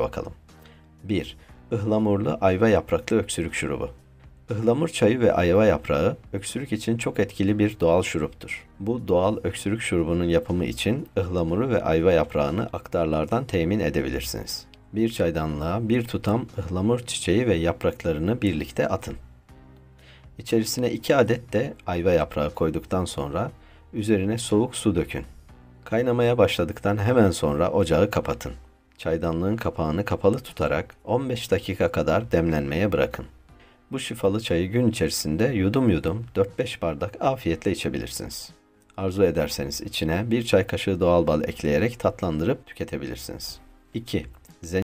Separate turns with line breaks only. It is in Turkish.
bakalım. 1. Ihlamurlu ayva yapraklı öksürük şurubu. Ihlamur çayı ve ayva yaprağı öksürük için çok etkili bir doğal şuruptur. Bu doğal öksürük şurubunun yapımı için ıhlamuru ve ayva yaprağını aktarlardan temin edebilirsiniz. Bir çaydanlığa bir tutam ıhlamur çiçeği ve yapraklarını birlikte atın. İçerisine 2 adet de ayva yaprağı koyduktan sonra üzerine soğuk su dökün. Kaynamaya başladıktan hemen sonra ocağı kapatın. Çaydanlığın kapağını kapalı tutarak 15 dakika kadar demlenmeye bırakın. Bu şifalı çayı gün içerisinde yudum yudum 4-5 bardak afiyetle içebilirsiniz. Arzu ederseniz içine bir çay kaşığı doğal bal ekleyerek tatlandırıp tüketebilirsiniz. 2.